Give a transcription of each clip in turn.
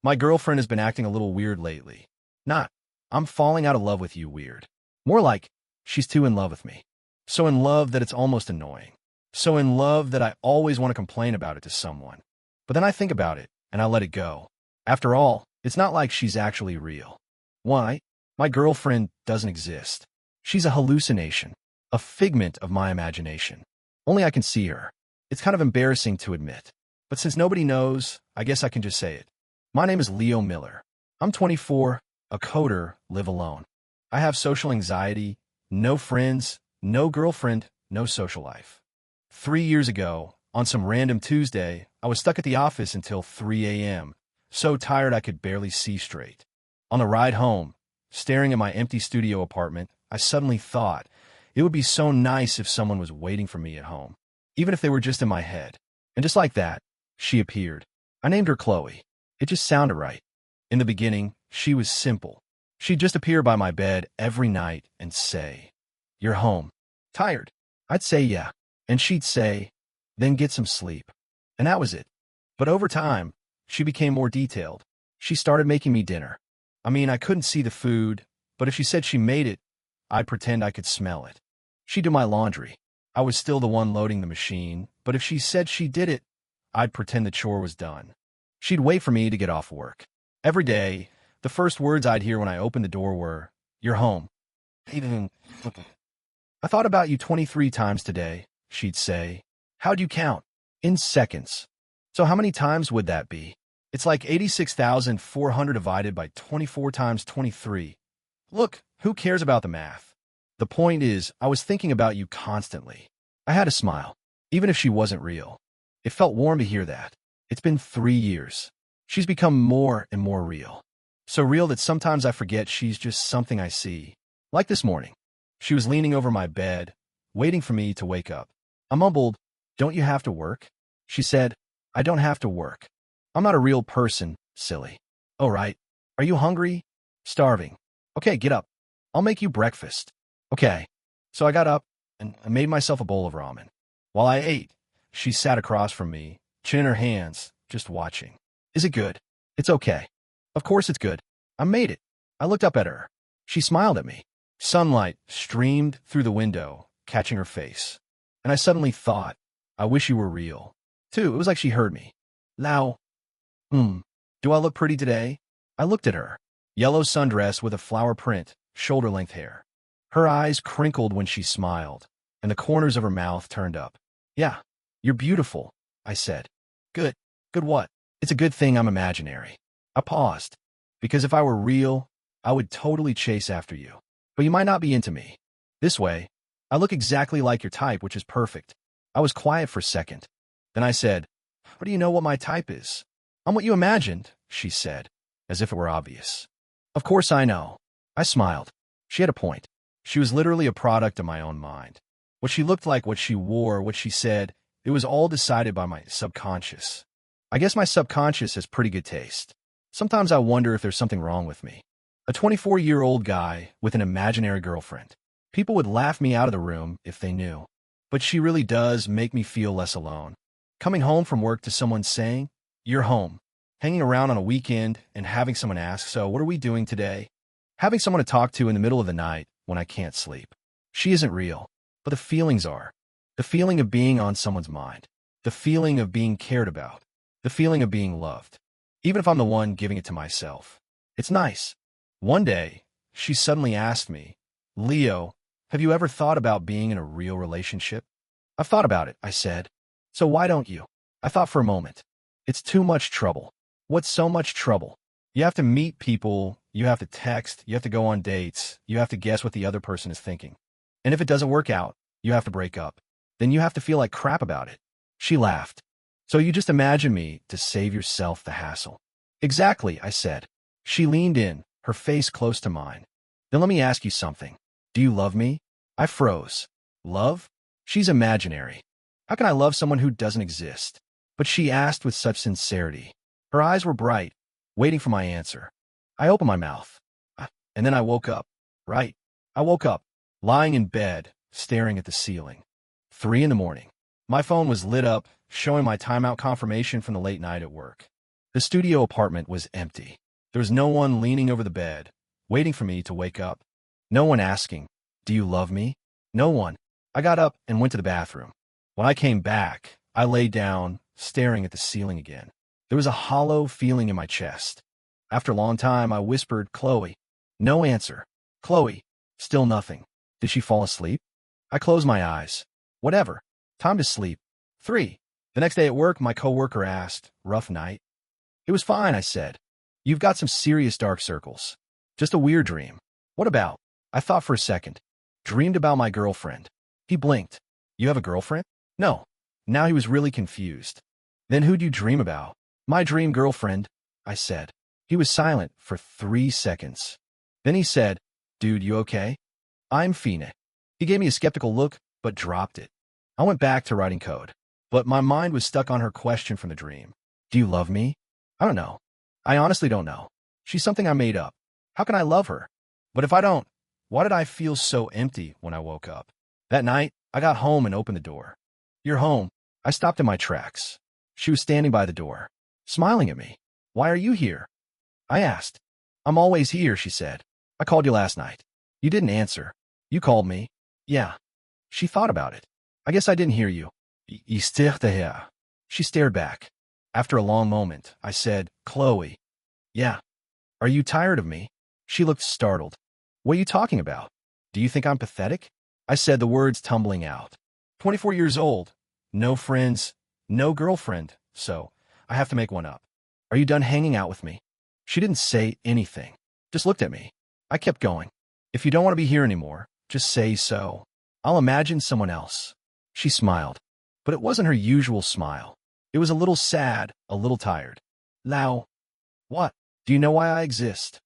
My girlfriend has been acting a little weird lately. Not, I'm falling out of love with you weird. More like, she's too in love with me. So in love that it's almost annoying. So in love that I always want to complain about it to someone. But then I think about it, and I let it go. After all, it's not like she's actually real. Why? My girlfriend doesn't exist. She's a hallucination, a figment of my imagination. Only I can see her. It's kind of embarrassing to admit. But since nobody knows, I guess I can just say it. My name is Leo Miller. I'm 24, a coder, live alone. I have social anxiety, no friends, no girlfriend, no social life. 3 years ago, on some random Tuesday, I was stuck at the office until 3 a.m., so tired I could barely see straight. On the ride home, staring at my empty studio apartment, I suddenly thought it would be so nice if someone was waiting for me at home, even if they were just in my head. And just like that, she appeared. I named her Chloe. It just sounded right. In the beginning, she was simple. She'd just appear by my bed every night and say, "You're home. Tired?" I'd say, "Yeah." And she'd say, "Then get some sleep." And that was it. But over time, she became more detailed. She started making me dinner. I mean, I couldn't see the food, but if she said she made it, I'd pretend I could smell it. She'd do my laundry. I was still the one loading the machine, but if she said she did it, I'd pretend the chore was done. She'd wait for me to get off work. Every day, the first words I'd hear when I opened the door were, "You're home." "I thought about you 23 times today," she'd say. "How'd you count?" "In seconds." "So how many times would that be?" "It's like 86,400 divided by 24 times 23. Look, who cares about the math? The point is, I was thinking about you constantly." I had to smile, even if she wasn't real. It felt warm to hear that. It's been 3 years. She's become more and more real. So real that sometimes I forget she's just something I see. Like this morning. She was leaning over my bed, waiting for me to wake up. I mumbled, "Don't you have to work?" She said, "I don't have to work. I'm not a real person, silly." "Oh, right. Are you hungry?" "Starving." "Okay, get up. I'll make you breakfast." "Okay." So I got up, and I made myself a bowl of ramen. While I ate, she sat across from me, chin in her hands, just watching. "Is it good?" "It's okay." "Of course it's good. I made it." I looked up at her. She smiled at me. Sunlight streamed through the window, catching her face. And I suddenly thought, I wish you were real. Too, it was like she heard me. "Now, do I look pretty today?" I looked at her. Yellow sundress with a flower print, shoulder-length hair. Her eyes crinkled when she smiled, and the corners of her mouth turned up. "Yeah, you're beautiful," I said. "Good. Good what?" "It's a good thing I'm imaginary." I paused, because if I were real, I would totally chase after you. But you might not be into me. This way, I look exactly like your type, which is perfect. I was quiet for a second. Then I said, "What do you know what my type is?" "I'm what you imagined," she said, as if it were obvious. "Of course I know." I smiled. She had a point. She was literally a product of my own mind. What she looked like, what she wore, what she said, it was all decided by my subconscious. I guess my subconscious has pretty good taste. Sometimes I wonder if there's something wrong with me. A 24-year-old guy with an imaginary girlfriend. People would laugh me out of the room if they knew. But she really does make me feel less alone. Coming home from work to someone saying, "You're home." Hanging around on a weekend and having someone ask, "So what are we doing today?" Having someone to talk to in the middle of the night when I can't sleep. She isn't real, but the feelings are. The feeling of being on someone's mind. The feeling of being cared about. The feeling of being loved. Even if I'm the one giving it to myself. It's nice. One day, she suddenly asked me, "Leo, have you ever thought about being in a real relationship?" "I've thought about it," I said. "So why don't you?" I thought for a moment. "It's too much trouble." "What's so much trouble?" "You have to meet people, you have to text, you have to go on dates, you have to guess what the other person is thinking. And if it doesn't work out, you have to break up. Then you have to feel like crap about it." She laughed. "So you just imagine me to save yourself the hassle." "Exactly," I said. She leaned in, her face close to mine. "Then let me ask you something. Do you love me?" I froze. Love? She's imaginary. How can I love someone who doesn't exist? But she asked with such sincerity. Her eyes were bright, waiting for my answer. I opened my mouth. And then I woke up. Right. I woke up, lying in bed, staring at the ceiling. 3 in the morning. My phone was lit up, showing my timeout confirmation from the late night at work. The studio apartment was empty. There was no one leaning over the bed, waiting for me to wake up. No one asking, "Do you love me?" No one. I got up and went to the bathroom. When I came back, I lay down, staring at the ceiling again. There was a hollow feeling in my chest. After a long time, I whispered, "Chloe." No answer. Chloe. Still nothing. Did she fall asleep? I closed my eyes. Whatever. Time to sleep. 3. The next day at work, my coworker asked, "Rough night?" "It was fine," I said. "You've got some serious dark circles. Just a weird dream." "What about?" I thought for a second. "Dreamed about my girlfriend." He blinked. "You have a girlfriend?" "No." Now he was really confused. "Then who'd you dream about?" "My dream girlfriend," I said. He was silent for 3 seconds. Then he said, "Dude, you okay?" "I'm fine." He gave me a skeptical look, but dropped it. I went back to writing code. But my mind was stuck on her question from the dream. "Do you love me?" "I don't know. I honestly don't know. She's something I made up. How can I love her? But if I don't, why did I feel so empty when I woke up?" That night, I got home and opened the door. "You're home." I stopped in my tracks. She was standing by the door, smiling at me. "Why are you here?" I asked. "I'm always here," she said. "I called you last night. You didn't answer." "You called me." "Yeah." She thought about it. "I guess I didn't hear you." She stared back. After a long moment, I said, "Chloe." "Yeah." "Are you tired of me?" She looked startled. "What are you talking about? Do you think I'm pathetic?" I said, the words tumbling out. 24 years old. No friends. No girlfriend. So, I have to make one up. "Are you done hanging out with me?" She didn't say anything. Just looked at me. I kept going. "If you don't want to be here anymore, just say so. I'll imagine someone else." She smiled. But it wasn't her usual smile. It was a little sad, a little tired. "Lau." "What? Do you know why I exist?"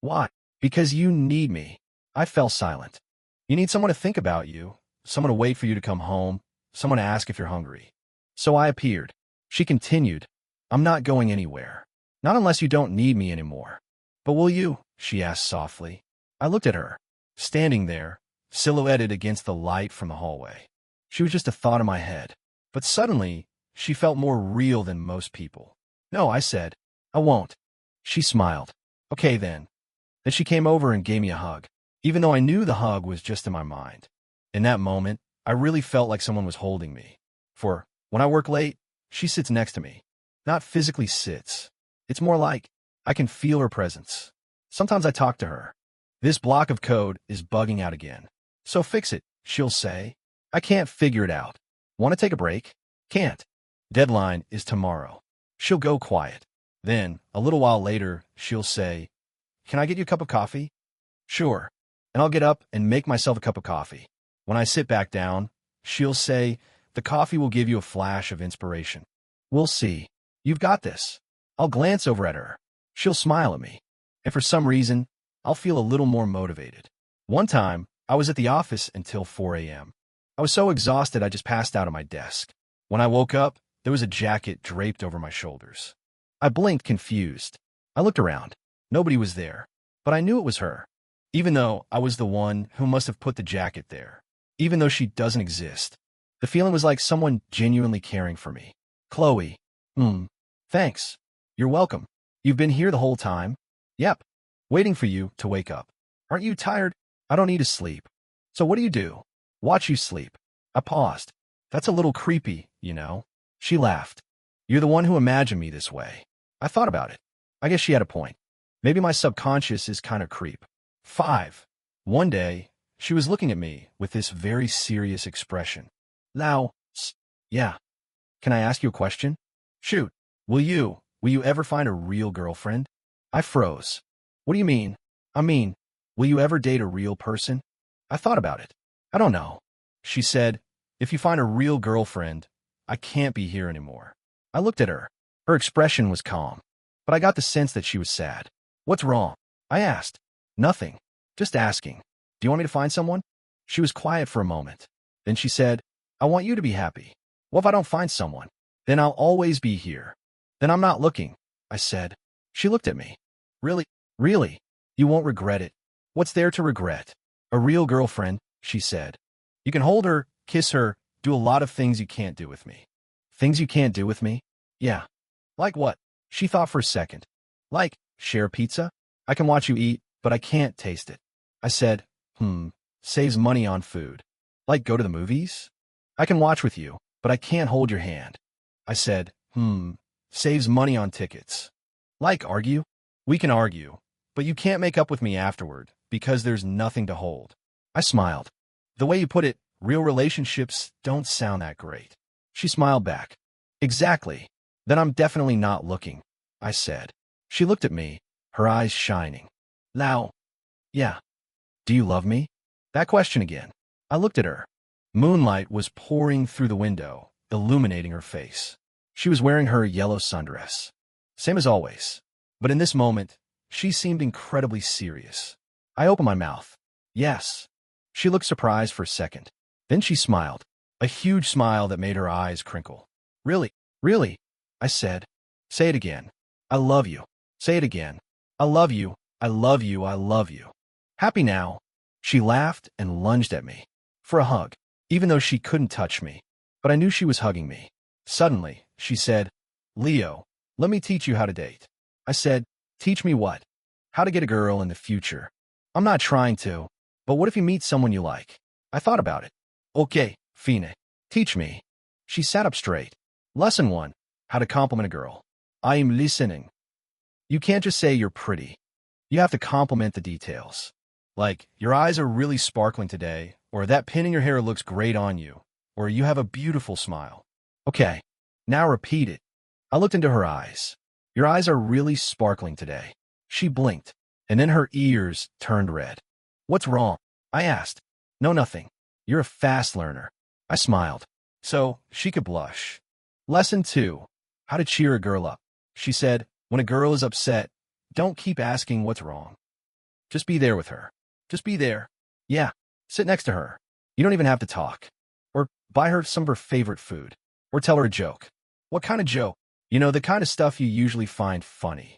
"Why?" "Because you need me." I fell silent. "You need someone to think about you, someone to wait for you to come home, someone to ask if you're hungry." So I appeared. She continued, "I'm not going anywhere. Not unless you don't need me anymore." "But will you?" she asked softly. I looked at her, standing there, silhouetted against the light from the hallway. She was just a thought in my head. But suddenly, she felt more real than most people. "No," I said. "I won't." She smiled. "Okay then." Then she came over and gave me a hug, even though I knew the hug was just in my mind. In that moment, I really felt like someone was holding me. For when I work late, she sits next to me. Not physically sits. It's more like I can feel her presence. Sometimes I talk to her. "This block of code is bugging out again. So fix it," she'll say. "I can't figure it out. Want to take a break?" "Can't. Deadline is tomorrow." She'll go quiet. Then, a little while later, she'll say, "Can I get you a cup of coffee?" "Sure." And I'll get up and make myself a cup of coffee. When I sit back down, she'll say, "The coffee will give you a flash of inspiration." "We'll see. You've got this." I'll glance over at her. She'll smile at me. And for some reason, I'll feel a little more motivated. One time, I was at the office until 4 a.m. I was so exhausted I just passed out at my desk. When I woke up, there was a jacket draped over my shoulders. I blinked, confused. I looked around. Nobody was there. But I knew it was her. Even though I was the one who must have put the jacket there. Even though she doesn't exist. The feeling was like someone genuinely caring for me. "Chloe." Thanks." "You're welcome. You've been here the whole time?" "Yep. Waiting for you to wake up." "Aren't you tired?" "I don't need to sleep." "So what do you do?" "Watch you sleep." I paused. "That's a little creepy, you know." She laughed. "You're the one who imagined me this way." I thought about it. I guess she had a point. Maybe my subconscious is kind of creep. 5. One day, she was looking at me with this very serious expression. "Lau." "Yeah." "Can I ask you a question?" "Shoot." Will you ever find a real girlfriend?" I froze. "What do you mean?" "I mean, will you ever date a real person?" I thought about it. "I don't know." She said, "If you find a real girlfriend, I can't be here anymore." I looked at her. Her expression was calm, but I got the sense that she was sad. "What's wrong?" I asked. "Nothing. Just asking. Do you want me to find someone?" She was quiet for a moment. Then she said, "I want you to be happy. What if I don't find someone? Then I'll always be here." "Then I'm not looking," I said. She looked at me. "Really? Really? You won't regret it." "What's there to regret?" "A real girlfriend," she said. "You can hold her, kiss her, do a lot of things you can't do with me." "Things you can't do with me?" "Yeah." "Like what?" She thought for a second. Like, share pizza? I can watch you eat, but I can't taste it. I said, saves money on food. Like go to the movies? I can watch with you, but I can't hold your hand. I said, saves money on tickets. Like argue? We can argue, but you can't make up with me afterward because there's nothing to hold. I smiled. The way you put it, real relationships don't sound that great. She smiled back. Exactly. Then I'm definitely not looking, I said. She looked at me, her eyes shining. Now, yeah. Do you love me? That question again. I looked at her. Moonlight was pouring through the window, illuminating her face. She was wearing her yellow sundress. Same as always. But in this moment, she seemed incredibly serious. I opened my mouth. Yes. She looked surprised for a second. Then she smiled. A huge smile that made her eyes crinkle. Really? Really? I said. Say it again. I love you. Say it again. I love you. I love you. I love you. Happy now? She laughed and lunged at me. For a hug, even though she couldn't touch me. But I knew she was hugging me. Suddenly, she said, Leo, let me teach you how to date. I said, teach me what? How to get a girl in the future. I'm not trying to, but what if you meet someone you like? I thought about it. Okay, Fine. Teach me. She sat up straight. Lesson 1. How to compliment a girl. I am listening. You can't just say you're pretty. You have to compliment the details. Like, your eyes are really sparkling today, or that pin in your hair looks great on you, or you have a beautiful smile. Okay, now repeat it. I looked into her eyes. Your eyes are really sparkling today. She blinked, and then her ears turned red. What's wrong? I asked. No, nothing. You're a fast learner. I smiled. So, she could blush. Lesson 2. How to cheer a girl up. She said, when a girl is upset, don't keep asking what's wrong. Just be there with her. Just be there. Yeah, sit next to her. You don't even have to talk. Or buy her some of her favorite food. Or tell her a joke. What kind of joke? You know, the kind of stuff you usually find funny.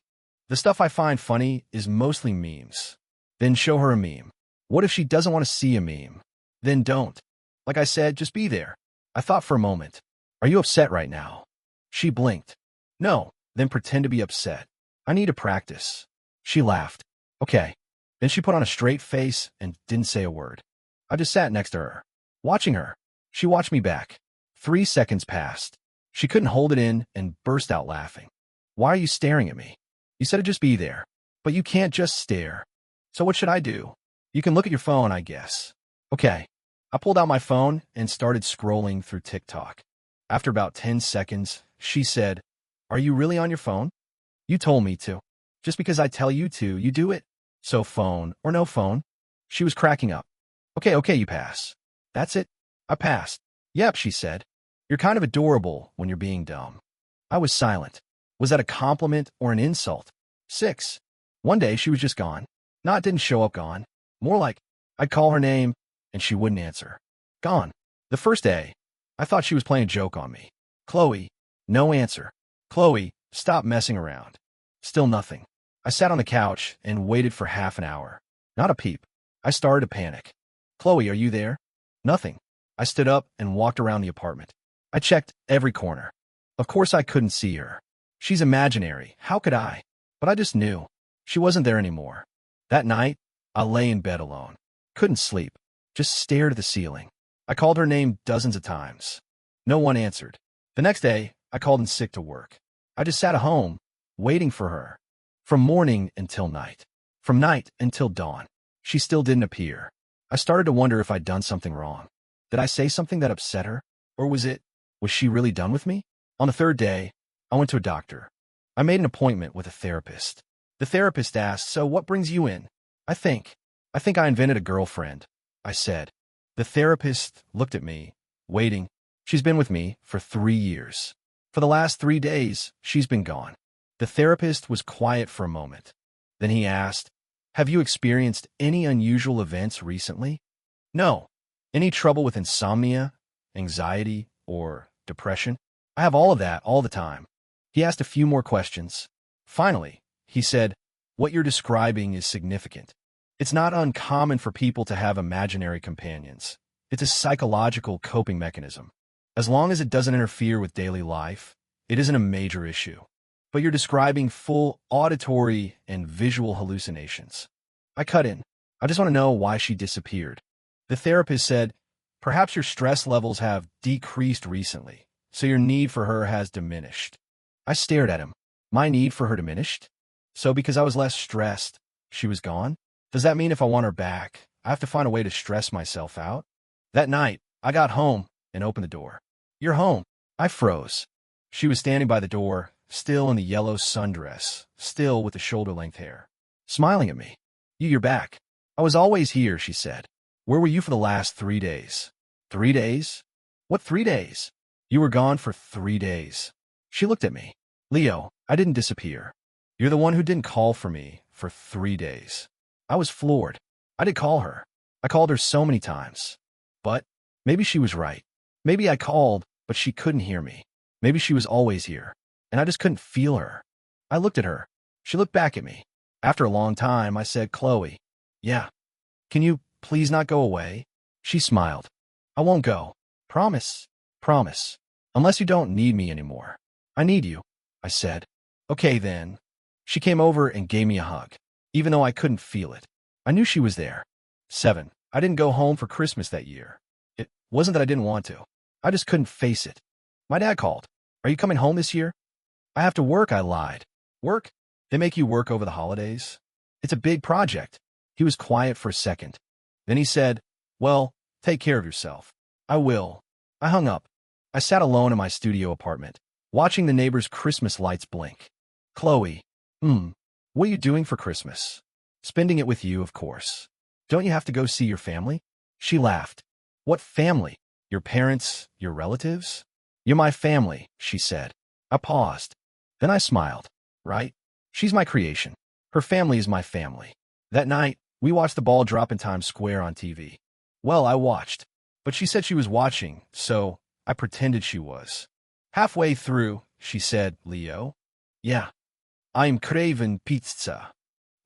The stuff I find funny is mostly memes. Then show her a meme. What if she doesn't want to see a meme? Then don't. Like I said, just be there. I thought for a moment. Are you upset right now? She blinked. No, then pretend to be upset. I need to practice. She laughed. Okay. Then she put on a straight face and didn't say a word. I just sat next to her, watching her. She watched me back. 3 seconds passed. She couldn't hold it in and burst out laughing. Why are you staring at me? You said to just be there. But you can't just stare. So what should I do? You can look at your phone, I guess. Okay. I pulled out my phone and started scrolling through TikTok. After about 10 seconds, she said, Are you really on your phone? You told me to. Just because I tell you to, you do it. So phone or no phone? She was cracking up. Okay, you pass. That's it? I passed. Yep, she said. You're kind of adorable when you're being dumb. I was silent. Was that a compliment or an insult? 6. One day she was just gone. Not didn't show up gone. More like, I'd call her name and she wouldn't answer. Gone. The first day, I thought she was playing a joke on me. Chloe, no answer. Chloe, stop messing around. Still nothing. I sat on the couch and waited for half an hour. Not a peep. I started to panic. Chloe, are you there? Nothing. I stood up and walked around the apartment. I checked every corner. Of course I couldn't see her. She's imaginary. How could I? But I just knew. She wasn't there anymore. That night, I lay in bed alone. Couldn't sleep. Just stared at the ceiling. I called her name dozens of times. No one answered. The next day, I called in sick to work. I just sat at home, waiting for her. From morning until night. From night until dawn. She still didn't appear. I started to wonder if I'd done something wrong. Did I say something that upset her? Or was she really done with me? On the 3rd day, I went to a doctor. I made an appointment with a therapist. The therapist asked, so what brings you in? I think I invented a girlfriend, I said. The therapist looked at me, waiting. She's been with me for 3 years. For the last 3 days, she's been gone. The therapist was quiet for a moment. Then he asked, have you experienced any unusual events recently? No. Any trouble with insomnia, anxiety, or depression? I have all of that all the time. He asked a few more questions. Finally, he said, what you're describing is significant. It's not uncommon for people to have imaginary companions. It's a psychological coping mechanism. As long as it doesn't interfere with daily life, it isn't a major issue. but you're describing full auditory and visual hallucinations. I cut in. I just want to know why she disappeared. The therapist said, perhaps your stress levels have decreased recently, so your need for her has diminished. I stared at him. My need for her diminished? So because I was less stressed, she was gone? Does that mean if I want her back, I have to find a way to stress myself out? That night, I got home and opened the door. You're home. I froze. She was standing by the door, still in the yellow sundress, still with the shoulder-length hair, smiling at me. You're back. I was always here, she said. Where were you for the last 3 days? 3 days? What 3 days? You were gone for 3 days. She looked at me. Leo, I didn't disappear. You're the one who didn't call for me for 3 days. I was floored. I did call her. I called her so many times. But maybe she was right. Maybe I called, but she couldn't hear me. Maybe she was always here, and I just couldn't feel her. I looked at her. She looked back at me. After a long time, I said, Chloe, yeah. Can you please not go away? She smiled. I won't go. Promise. Promise. Unless you don't need me anymore. I need you, I said. Okay then. She came over and gave me a hug, even though I couldn't feel it. I knew she was there. 7. I didn't go home for Christmas that year. It wasn't that I didn't want to. I just couldn't face it. My dad called. Are you coming home this year? I have to work, I lied. Work? They make you work over the holidays? It's a big project. He was quiet for a second. Then he said, well, take care of yourself. I will. I hung up. I sat alone in my studio apartment, watching the neighbors' Christmas lights blink. Chloe, what are you doing for Christmas? Spending it with you, of course. Don't you have to go see your family? She laughed. What family? Your parents, your relatives? You're my family, she said. I paused. Then I smiled. Right? She's my creation. Her family is my family. That night, we watched the ball drop in Times Square on TV. Well, I watched. But she said she was watching, so I pretended she was. Halfway through, she said, Leo? Yeah. I'm craving pizza.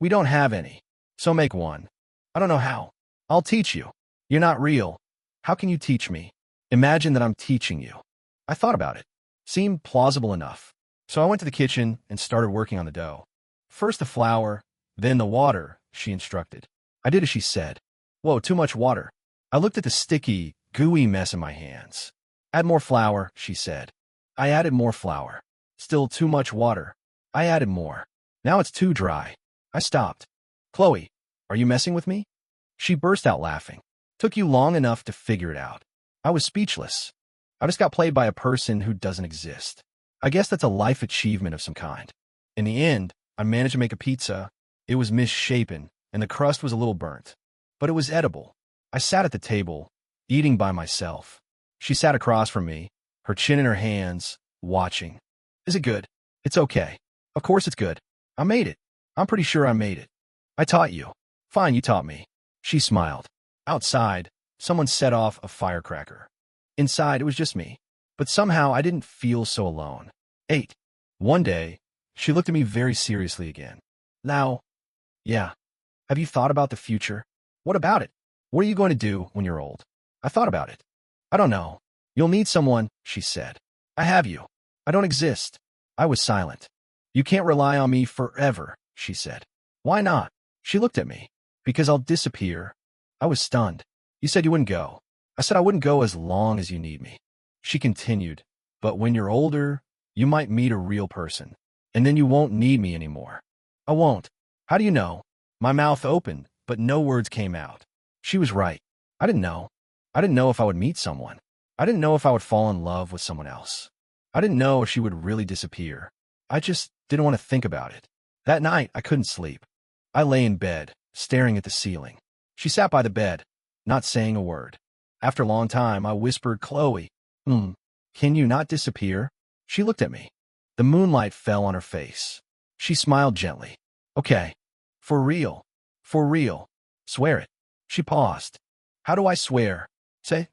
We don't have any, so make one. I don't know how. I'll teach you. You're not real. How can you teach me? Imagine that I'm teaching you. I thought about it. Seemed plausible enough. So I went to the kitchen and started working on the dough. First the flour, then the water, she instructed. I did as she said. Whoa, too much water. I looked at the sticky, gooey mess in my hands. Add more flour, she said. I added more flour. Still too much water. I added more. Now it's too dry. I stopped. Chloe, are you messing with me? She burst out laughing. Took you long enough to figure it out. I was speechless. I just got played by a person who doesn't exist. I guess that's a life achievement of some kind. In the end, I managed to make a pizza. It was misshapen, and the crust was a little burnt. But it was edible. I sat at the table, eating by myself. She sat across from me, her chin in her hands, watching. Is it good? It's okay. Of course it's good. I made it. I'm pretty sure I made it. I taught you. Fine, you taught me. She smiled. Outside, someone set off a firecracker. Inside, it was just me. But somehow, I didn't feel so alone. 8. One day, she looked at me very seriously again. Now, yeah. Have you thought about the future? What about it? What are you going to do when you're old? I thought about it. I don't know. You'll need someone, she said. I have you. I don't exist. I was silent. You can't rely on me forever, she said. Why not? She looked at me. Because I'll disappear. I was stunned. You said you wouldn't go. I said I wouldn't go as long as you need me. She continued. But when you're older, you might meet a real person. And then you won't need me anymore. I won't. How do you know? My mouth opened, but no words came out. She was right. I didn't know. I didn't know if I would meet someone. I didn't know if I would fall in love with someone else. I didn't know if she would really disappear. I just didn't want to think about it. That night, I couldn't sleep. I lay in bed, staring at the ceiling. She sat by the bed, not saying a word. After a long time, I whispered, Chloe, can you not disappear? She looked at me. The moonlight fell on her face. She smiled gently. Okay. For real. For real. Swear it. She paused. How do I swear? Say,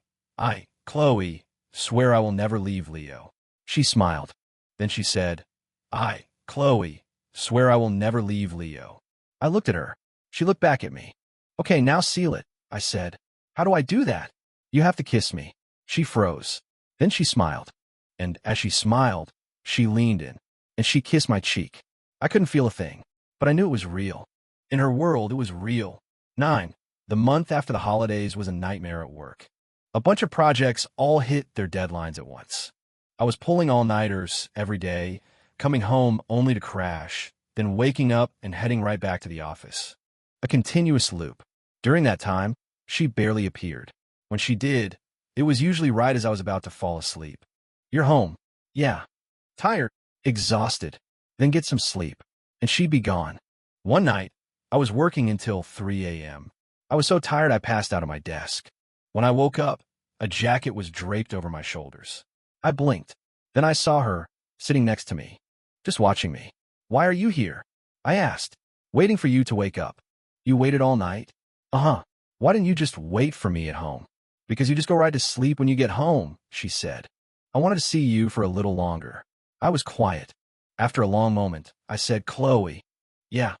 Chloe, swear I will never leave Leo. She smiled. Then she said, Chloe, swear I will never leave Leo. I looked at her. She looked back at me. Okay, now seal it, I said. How do I do that? You have to kiss me. She froze. Then she smiled. And as she smiled, she leaned in. and she kissed my cheek. I couldn't feel a thing, but I knew it was real. In her world, it was real. 9. The month after the holidays was a nightmare at work. A bunch of projects all hit their deadlines at once. I was pulling all-nighters every day, coming home only to crash, then waking up and heading right back to the office. A continuous loop. During that time, she barely appeared. When she did, it was usually right as I was about to fall asleep. "You're home." "Yeah." "Tired." "Exhausted." "Then get some sleep." And she'd be gone. One night, I was working until 3 a.m. I was so tired I passed out at my desk. When I woke up, a jacket was draped over my shoulders. I blinked. Then I saw her, sitting next to me, just watching me. "Why are you here?" I asked. "Waiting for you to wake up." "You waited all night?" "Uh-huh." "Why didn't you just wait for me at home?" "Because you just go right to sleep when you get home," she said. "I wanted to see you for a little longer." I was quiet. After a long moment, I said, "Chloe." "Yeah."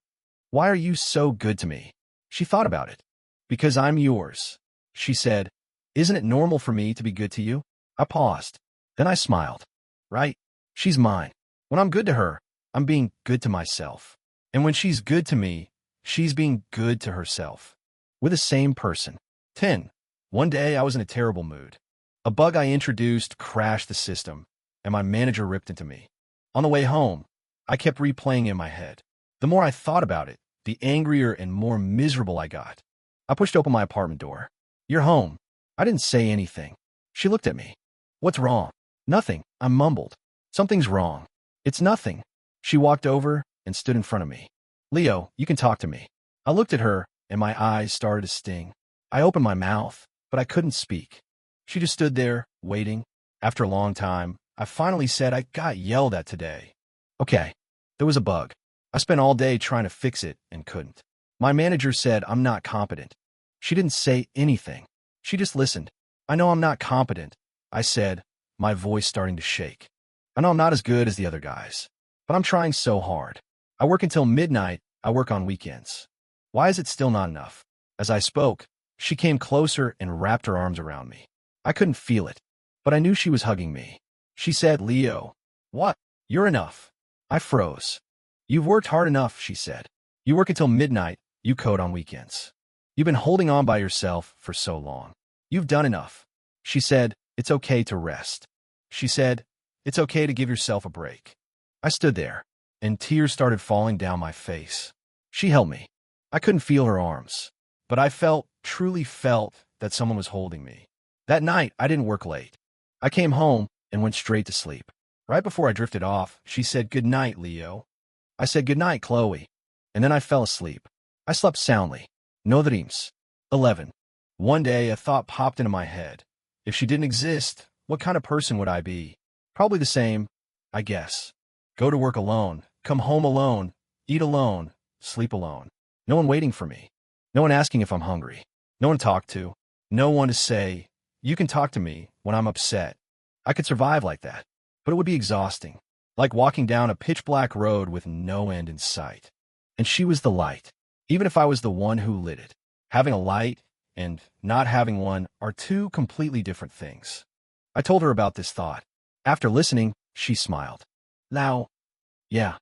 "Why are you so good to me?" She thought about it. "Because I'm yours." She said, "Isn't it normal for me to be good to you?" I paused. Then I smiled. "Right? She's mine. When I'm good to her, I'm being good to myself. And when she's good to me, she's being good to herself. We're the same person." 10. One day I was in a terrible mood. A bug I introduced crashed the system, and my manager ripped into me. On the way home, I kept replaying in my head. The more I thought about it, the angrier and more miserable I got. I pushed open my apartment door. "You're home." I didn't say anything. She looked at me. "What's wrong?" "Nothing," I mumbled. "Something's wrong." "It's nothing." She walked over and stood in front of me. "Leo, you can talk to me." I looked at her, and my eyes started to sting. I opened my mouth, but I couldn't speak. She just stood there, waiting. After a long time, I finally said, "I got yelled at today." "Okay." There was a bug. I spent all day trying to fix it and couldn't. My manager said I'm not competent. She didn't say anything. She just listened. "I know I'm not competent," I said, my voice starting to shake. "I know I'm not as good as the other guys, but I'm trying so hard. I work until midnight. I work on weekends. Why is it still not enough?" As I spoke, she came closer and wrapped her arms around me. I couldn't feel it, but I knew she was hugging me. She said, "Leo." "What?" "You're enough." I froze. "You've worked hard enough," she said. "You work until midnight. You code on weekends. You've been holding on by yourself for so long. You've done enough." She said, "It's okay to rest." She said, "It's okay to give yourself a break." I stood there, and tears started falling down my face. She held me. I couldn't feel her arms, but I felt, truly felt, that someone was holding me. That night, I didn't work late. I came home and went straight to sleep. Right before I drifted off, she said, "Good night, Leo." I said, "Good night, Chloe." And then I fell asleep. I slept soundly. No dreams. 11. One day, a thought popped into my head. If she didn't exist, what kind of person would I be? Probably the same, I guess. Go to work alone, come home alone, eat alone, sleep alone. No one waiting for me. No one asking if I'm hungry. No one to talk to. No one to say, "You can talk to me when I'm upset." I could survive like that, but it would be exhausting. Like walking down a pitch-black road with no end in sight. And she was the light, even if I was the one who lit it. Having a light and not having one are two completely different things. I told her about this thought. After listening, she smiled. "Now, yeah,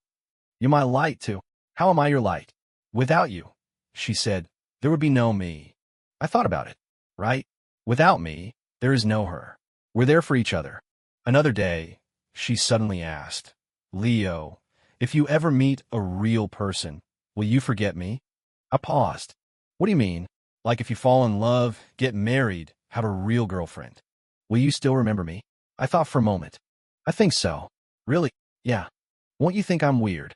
you're my light too." "How am I your light?" "Without you," she said, "there would be no me." I thought about it. Right? Without me, there is no her. We're there for each other. Another day, she suddenly asked, "Leo, if you ever meet a real person, will you forget me?" I paused. "What do you mean? Like if you fall in love, get married, have a real girlfriend, will you still remember me?" I thought for a moment. "I think so." "Really?" "Yeah." "Won't you think I'm weird?"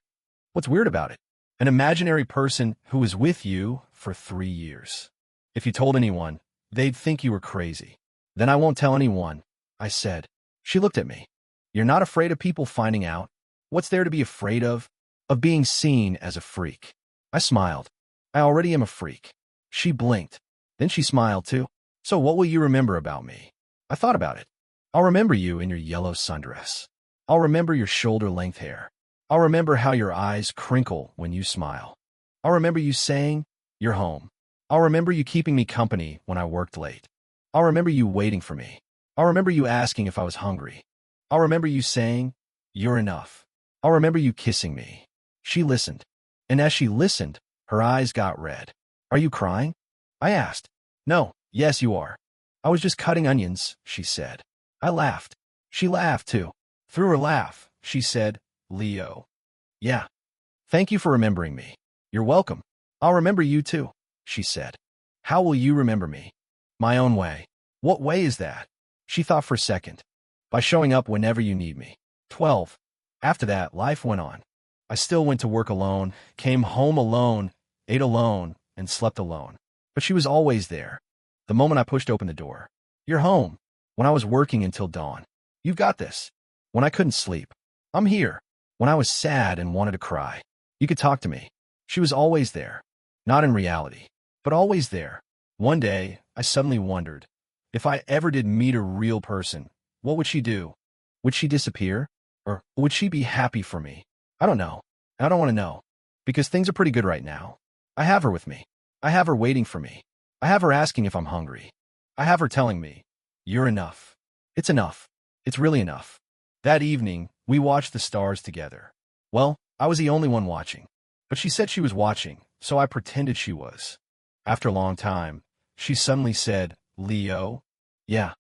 "What's weird about it?" "An imaginary person who was with you for 3 years. If you told anyone, they'd think you were crazy." "Then I won't tell anyone," I said. She looked at me. "You're not afraid of people finding out?" "What's there to be afraid of?" "Of being seen as a freak." I smiled. "I already am a freak." She blinked. Then she smiled too. "So what will you remember about me?" I thought about it. "I'll remember you in your yellow sundress. I'll remember your shoulder-length hair. I'll remember how your eyes crinkle when you smile. I'll remember you saying, 'You're home.' I'll remember you keeping me company when I worked late. I'll remember you waiting for me. I'll remember you asking if I was hungry. I'll remember you saying, 'You're enough.' I'll I'll remember you kissing me. She listened. And as she listened, her eyes got red. Are you crying? I asked. No, yes you are. I was just cutting onions, she said. I laughed. She laughed too. Through her laugh, she said, Leo. Yeah. Thank you for remembering me. You're welcome. I'll remember you too, she said. How will you remember me? My own way. What way is that? She thought for a second. By showing up whenever you need me. 12. After that, life went on. I still went to work alone, came home alone, ate alone, and slept alone. But she was always there. The moment I pushed open the door. You're home. When I was working until dawn. You've got this. When I couldn't sleep. I'm here. When I was sad and wanted to cry. You could talk to me. She was always there. Not in reality, but always there. One day, I suddenly wondered, if I ever did meet a real person, what would she do? Would she disappear? Or would she be happy for me? I don't know. And I don't want to know. Because things are pretty good right now. I have her with me. I have her waiting for me. I have her asking if I'm hungry. I have her telling me, you're enough. It's enough. It's really enough. That evening, we watched the stars together. Well, I was the only one watching. But she said she was watching, so I pretended she was. After a long time, she suddenly said, Leo? Yeah.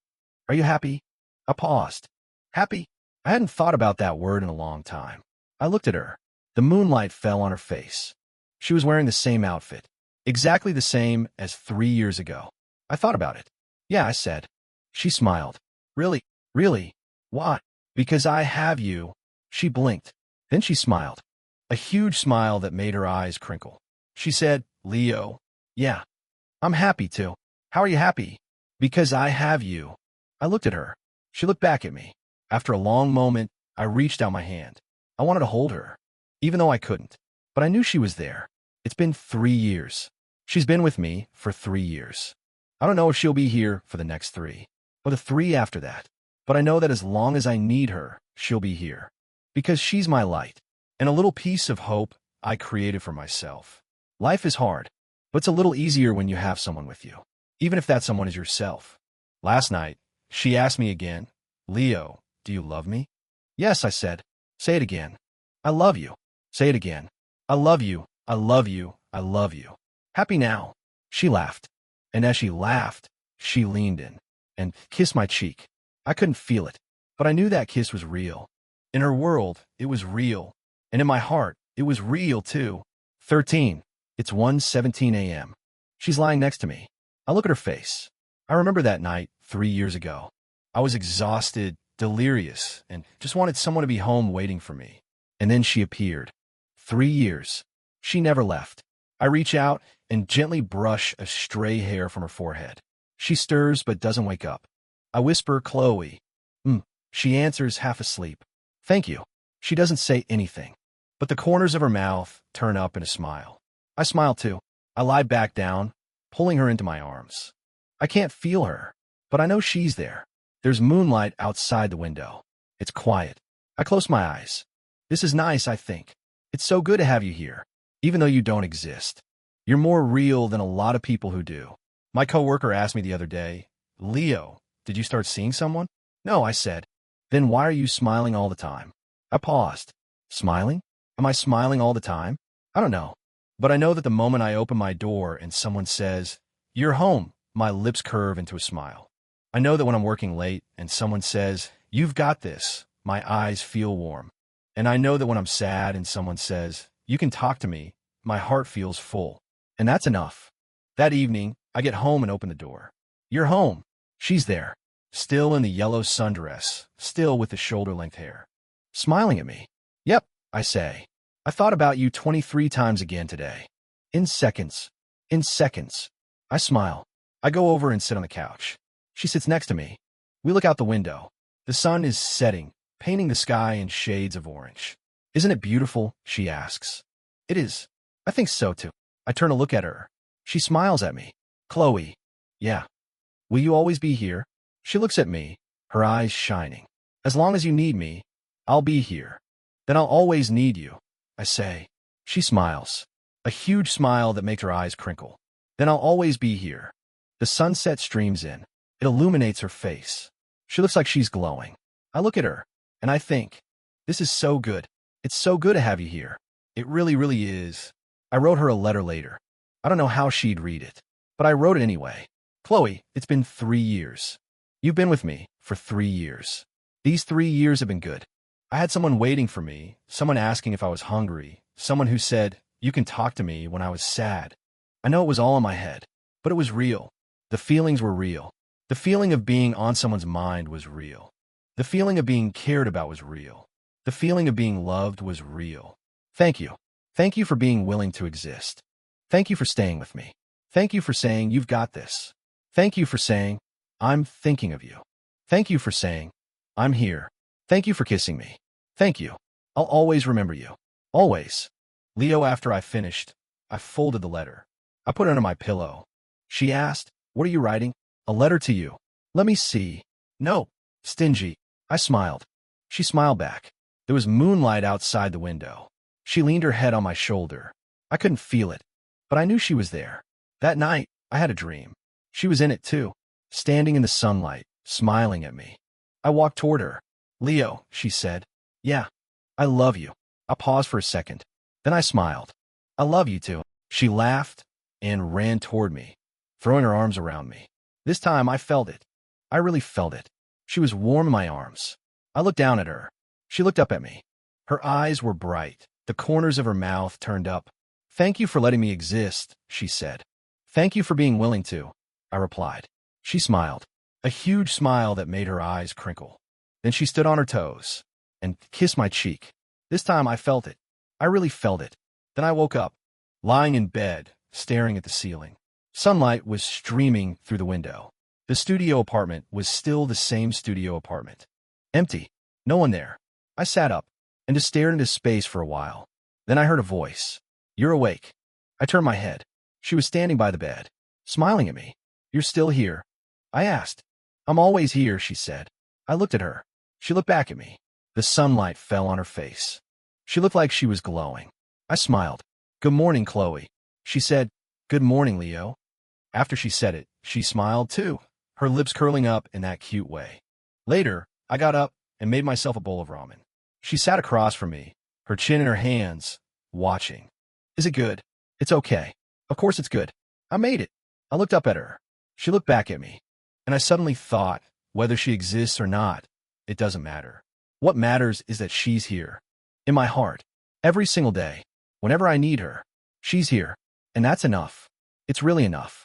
Are you happy? I paused. Happy? I hadn't thought about that word in a long time. I looked at her. The moonlight fell on her face. She was wearing the same outfit. Exactly the same as 3 years ago. I thought about it. Yeah, I said. She smiled. Really? Really? Why? Because I have you. She blinked. Then she smiled. A huge smile that made her eyes crinkle. She said, Leo. Yeah. I'm happy too. How are you happy? Because I have you. I looked at her. She looked back at me. After a long moment, I reached out my hand. I wanted to hold her, even though I couldn't. But I knew she was there. It's been 3 years. She's been with me for 3 years. I don't know if she'll be here for the next 3, or the 3 after that. But I know that as long as I need her, she'll be here. Because she's my light, and a little piece of hope I created for myself. Life is hard, but it's a little easier when you have someone with you, even if that someone is yourself. Last night, she asked me again, Leo, do you love me? Yes, I said. Say it again. I love you. Say it again. I love you. I love you. I love you. Happy now? She laughed. And as she laughed, she leaned in and kissed my cheek. I couldn't feel it, but I knew that kiss was real. In her world, it was real. And in my heart, it was real too. 13. It's 1:17 a.m. She's lying next to me. I look at her face. I remember that night 3 years ago. I was exhausted, delirious, and just wanted someone to be home waiting for me. And then she appeared. 3 years. She never left. I reach out and gently brush a stray hair from her forehead. She stirs but doesn't wake up. I whisper, Chloe. She answers half asleep. Thank you. She doesn't say anything, but the corners of her mouth turn up in a smile. I smile too. I lie back down, pulling her into my arms. I can't feel her, but I know she's there. There's moonlight outside the window. It's quiet. I close my eyes. This is nice, I think. It's so good to have you here, even though you don't exist. You're more real than a lot of people who do. My coworker asked me the other day, Leo, did you start seeing someone? No, I said. Then why are you smiling all the time? I paused. Smiling? Am I smiling all the time? I don't know. But I know that the moment I open my door and someone says, you're home, my lips curve into a smile. I know that when I'm working late and someone says, you've got this, my eyes feel warm. And I know that when I'm sad and someone says, you can talk to me, my heart feels full. And that's enough. That evening, I get home and open the door. You're home. She's there. Still in the yellow sundress, still with the shoulder-length hair. Smiling at me. Yep, I say. I thought about you 23 times again today. In seconds. In seconds. I smile. I go over and sit on the couch. She sits next to me. We look out the window. The sun is setting, painting the sky in shades of orange. Isn't it beautiful? She asks. It is. I think so too. I turn to look at her. She smiles at me. Chloe. Yeah. Will you always be here? She looks at me, her eyes shining. As long as you need me, I'll be here. Then I'll always need you, I say. She smiles. A huge smile that makes her eyes crinkle. Then I'll always be here. The sunset streams in. It illuminates her face. She looks like she's glowing. I look at her, and I think, this is so good. It's so good to have you here. It really, really is. I wrote her a letter later. I don't know how she'd read it, but I wrote it anyway. Chloe, it's been 3 years. You've been with me for 3 years. These 3 years have been good. I had someone waiting for me, someone asking if I was hungry, someone who said, you can talk to me when I was sad. I know it was all in my head, but it was real. The feelings were real. The feeling of being on someone's mind was real. The feeling of being cared about was real. The feeling of being loved was real. Thank you. Thank you for being willing to exist. Thank you for staying with me. Thank you for saying you've got this. Thank you for saying, I'm thinking of you. Thank you for saying, I'm here. Thank you for kissing me. Thank you. I'll always remember you. Always. Leo, after I finished, I folded the letter. I put it under my pillow. She asked, what are you writing? A letter to you. Let me see. No. Stingy. I smiled. She smiled back. There was moonlight outside the window. She leaned her head on my shoulder. I couldn't feel it, but I knew she was there. That night, I had a dream. She was in it too, standing in the sunlight, smiling at me. I walked toward her. Leo, she said. Yeah, I love you. I paused for a second. Then I smiled. I love you too. She laughed and ran toward me, throwing her arms around me. This time I felt it. I really felt it. She was warm in my arms. I looked down at her. She looked up at me. Her eyes were bright. The corners of her mouth turned up. Thank you for letting me exist, she said. Thank you for being willing to, I replied. She smiled, a huge smile that made her eyes crinkle. Then she stood on her toes and kissed my cheek. This time I felt it. I really felt it. Then I woke up, lying in bed, staring at the ceiling. Sunlight was streaming through the window. The studio apartment was still the same studio apartment. Empty. No one there. I sat up and just stared into space for a while. Then I heard a voice. You're awake. I turned my head. She was standing by the bed, smiling at me. You're still here? I asked. I'm always here, she said. I looked at her. She looked back at me. The sunlight fell on her face. She looked like she was glowing. I smiled. Good morning, Chloe. She said, Good morning, Leo. After she said it, she smiled too, her lips curling up in that cute way. Later, I got up and made myself a bowl of ramen. She sat across from me, her chin in her hands, watching. Is it good? It's okay. Of course it's good. I made it. I looked up at her. She looked back at me. And I suddenly thought, whether she exists or not, it doesn't matter. What matters is that she's here. In my heart. Every single day. Whenever I need her. She's here. And that's enough. It's really enough.